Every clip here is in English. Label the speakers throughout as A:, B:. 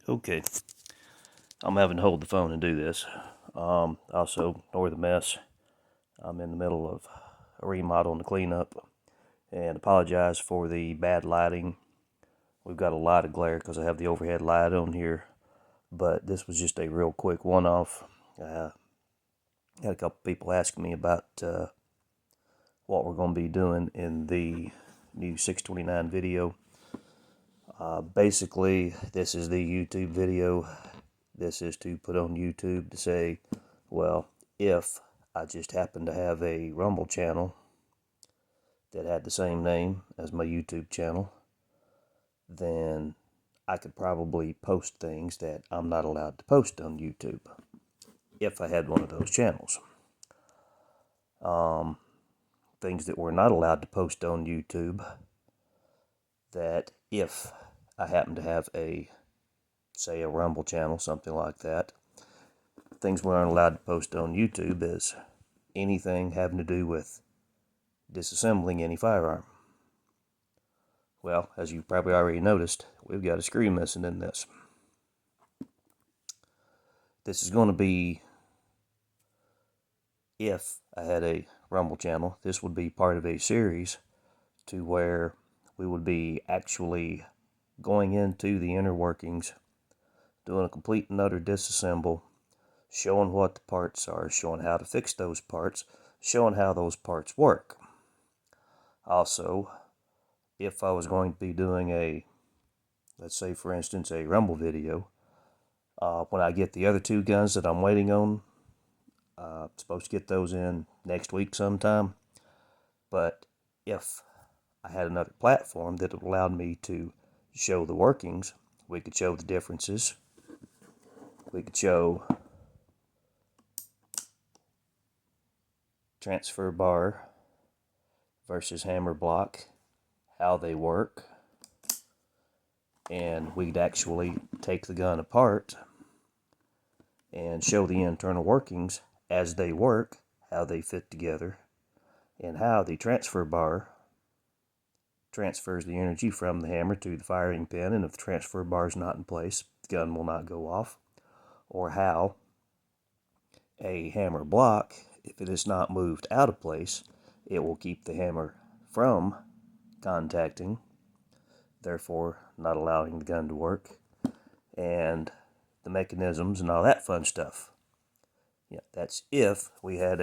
A: Okay, I'm having to hold the phone and do this. Also, ignore the mess. I'm in the middle of a remodel and a cleanup, and apologize for the bad lighting. We've got a lot of glare because I have the overhead light on here, but this was just a real quick one-off. Had a couple people asking me about what we're going to be doing in the new 629 video. Basically, this is the YouTube video. This is to put on YouTube to say, well, if I just happen to have a Rumble channel that had the same name as my YouTube channel, then I could probably post things that I'm not allowed to post on YouTube if I had one of those channels. Things that we're not allowed to post on YouTube, that if I happen to have say a Rumble channel, something like that, things we aren't allowed to post on YouTube is anything having to do with disassembling any firearm. Well, as you've probably already noticed, we've got a screw missing in this. This is going to be, if I had a Rumble channel, this would be part of a series to where we would be actually going into the inner workings, doing a complete and utter disassemble, showing what the parts are, showing how to fix those parts, showing how those parts work. Also, if I was going to be doing let's say for instance, a Rumble video, when I get the other two guns that I'm waiting on, I'm supposed to get those in next week sometime, but if I had another platform that allowed me to show the workings, we could show the differences, we could show transfer bar versus hammer block, how they work, and we'd actually take the gun apart and show the internal workings as they work, how they fit together, and how the transfer bar transfers the energy from the hammer to the firing pin, and if the transfer bar is not in place, the gun will not go off, or how a hammer block, if it is not moved out of place, it will keep the hammer from contacting, therefore not allowing the gun to work, and the mechanisms and all that fun stuff. Yeah, that's if we had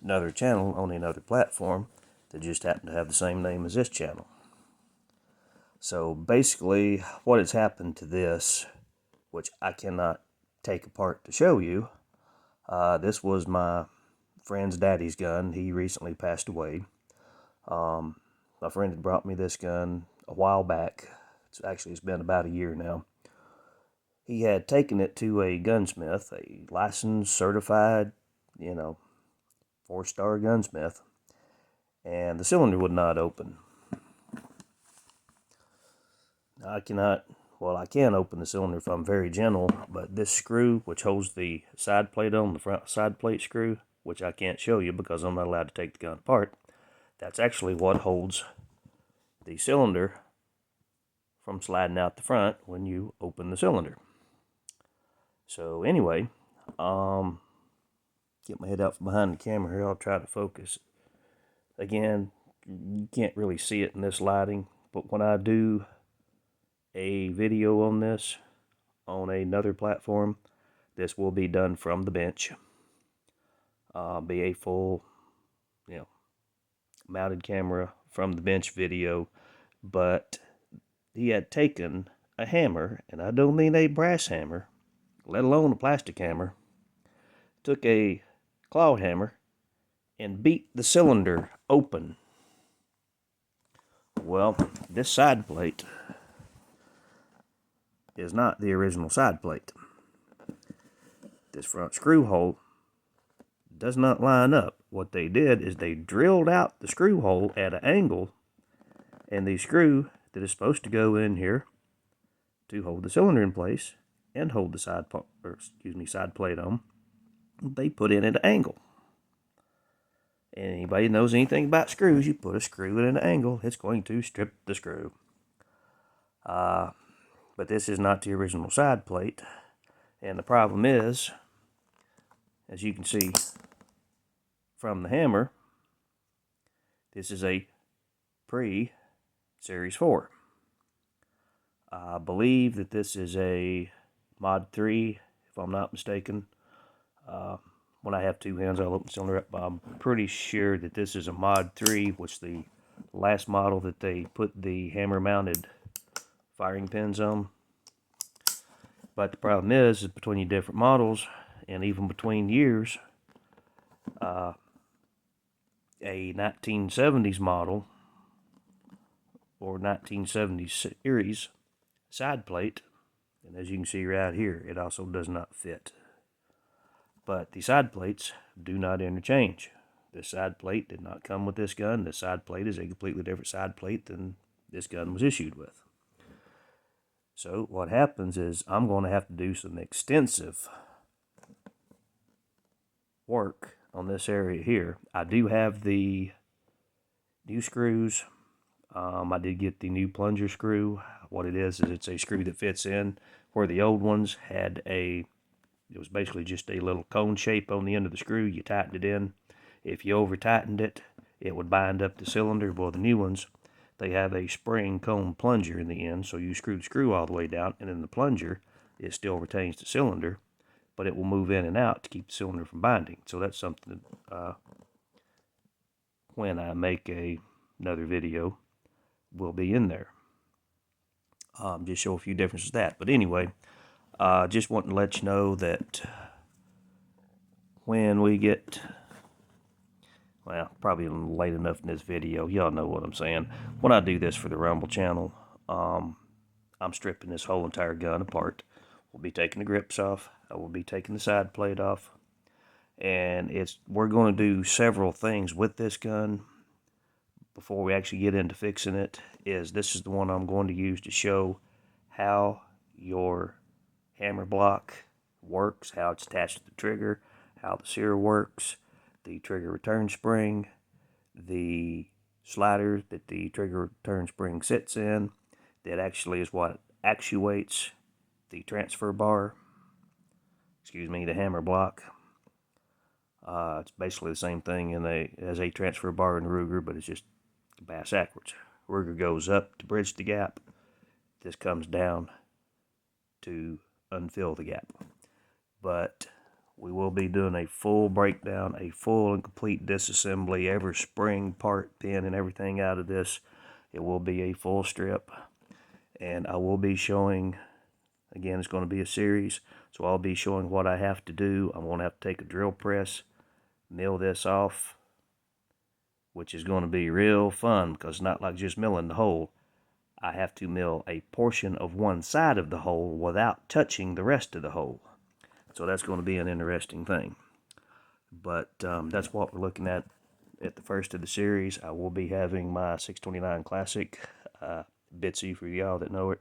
A: another channel on another platform that just happened to have the same name as this channel. So basically, what has happened to this, which I cannot take apart to show you, this was my friend's daddy's gun. He recently passed away. My friend had brought me this gun a while back. It's been about a year now. He had taken it to a gunsmith, a licensed, certified, 4-star gunsmith, and the cylinder would not open. I can open the cylinder if I'm very gentle, but this screw, which holds the side plate on, the front side plate screw, which I can't show you because I'm not allowed to take the gun apart, that's actually what holds the cylinder from sliding out the front when you open the cylinder. So anyway, get my head out from behind the camera here. I'll try to focus. Again, you can't really see it in this lighting, but when I do a video on this on another platform, this will be done from the bench. Be a full, mounted camera from the bench video, but he had taken a hammer, and I don't mean a brass hammer, let alone a plastic hammer, took a claw hammer and beat the cylinder open. Well, this side plate is not the original side plate. This front screw hole does not line up. What they did is they drilled out the screw hole at an angle, and the screw that is supposed to go in here to hold the cylinder in place and hold the side plate on, they put in at an angle. And anybody knows anything about screws, you put a screw at an angle, it's going to strip the screw. But this is not the original side plate. And the problem is, as you can see from the hammer, this is a pre-Series 4. I believe that this is a Mod 3, if I'm not mistaken. When I have two hands, I'll open the cylinder up. I'm pretty sure that this is a Mod 3, which the last model that they put the hammer-mounted firing pins on. But the problem is between your different models, and even between years, a 1970s model or 1970s series side plate, and as you can see right here, it also does not fit. But the side plates do not interchange. This side plate did not come with this gun. This side plate is a completely different side plate than this gun was issued with. So what happens is I'm going to have to do some extensive work on this area here. I do have the new screws. I did get the new plunger screw. What it is it's a screw that fits in where the old ones had it was basically just a little cone shape on the end of the screw. You tightened it in. If you over tightened it, it would bind up the cylinder. Well, the new ones, they have a spring cone plunger in the end, so you screw the screw all the way down, and then the plunger, it still retains the cylinder, but it will move in and out to keep the cylinder from binding. So that's something when I make another video will be in there. Just show a few differences of that. But anyway, just wanting to let you know that when we get, well, probably late enough in this video, y'all know what I'm saying. When I do this for the Rumble channel, I'm stripping this whole entire gun apart. We'll be taking the grips off. I will be taking the side plate off. And we're going to do several things with this gun before we actually get into fixing it. This is the one I'm going to use to show how your hammer block works, how it's attached to the trigger, how the sear works, the trigger return spring, the slider that the trigger return spring sits in, that actually is what actuates the transfer bar, the hammer block. It's basically the same thing as a transfer bar in the Ruger, but it's just bass backwards. Ruger goes up to bridge the gap. This comes down to unfill the gap. But we will be doing a full breakdown, a full and complete disassembly, every spring, part, pin, and everything out of this. It will be a full strip. And I will be showing, again, it's going to be a series, so I'll be showing what I have to do. I'm going to have to take a drill press, mill this off, which is going to be real fun because it's not like just milling the hole. I have to mill a portion of one side of the hole without touching the rest of the hole. So that's going to be an interesting thing. But that's what we're looking at the first of the series. I will be having my 629 Classic, Bitsy for y'all that know it.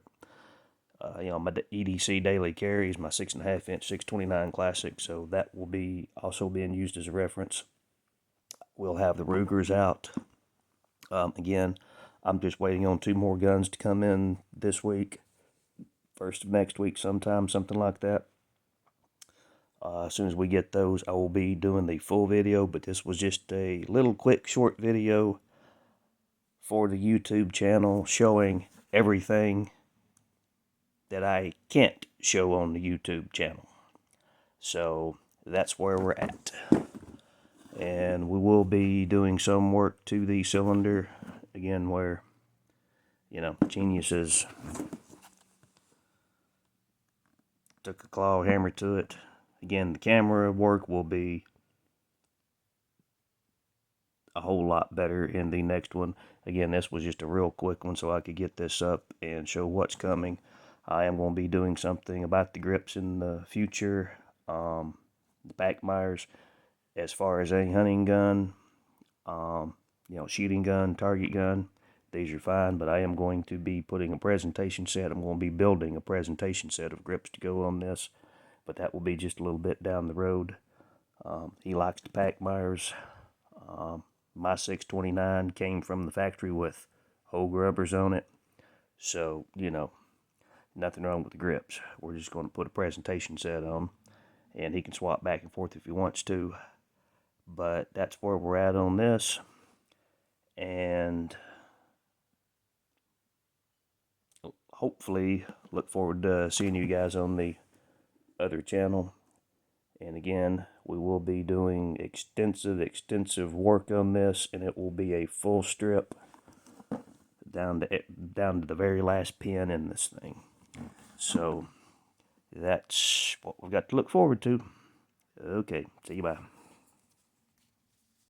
A: My EDC daily carry is my 6.5 inch 629 Classic, so that will be also being used as a reference. We'll have the Rugers out. Again, I'm just waiting on 2 more guns to come in this week. First of next week sometime, something like that. As soon as we get those, I will be doing the full video, but this was just a little quick short video for the YouTube channel showing everything that I can't show on the YouTube channel. So that's where we're at. And we will be doing some work to the cylinder, again, where, geniuses took a claw hammer to it. Again, the camera work will be a whole lot better in the next one. Again, this was just a real quick one so I could get this up and show what's coming. I am going to be doing something about the grips in the future. The Bachmeyers, as far as a hunting gun, shooting gun, target gun, these are fine, but I am going to be putting a presentation set. I'm going to be building a presentation set of grips to go on this, but that will be just a little bit down the road. He likes the Bachmeyers. My 629 came from the factory with hole grubbers on it, so, Nothing wrong with the grips. We're just going to put a presentation set on, and he can swap back and forth if he wants to. But that's where we're at on this, and hopefully look forward to seeing you guys on the other channel. And again, we will be doing extensive work on this, and it will be a full strip down to the very last pin in this thing. So that's what we've got to look forward to. Okay, see you, bye.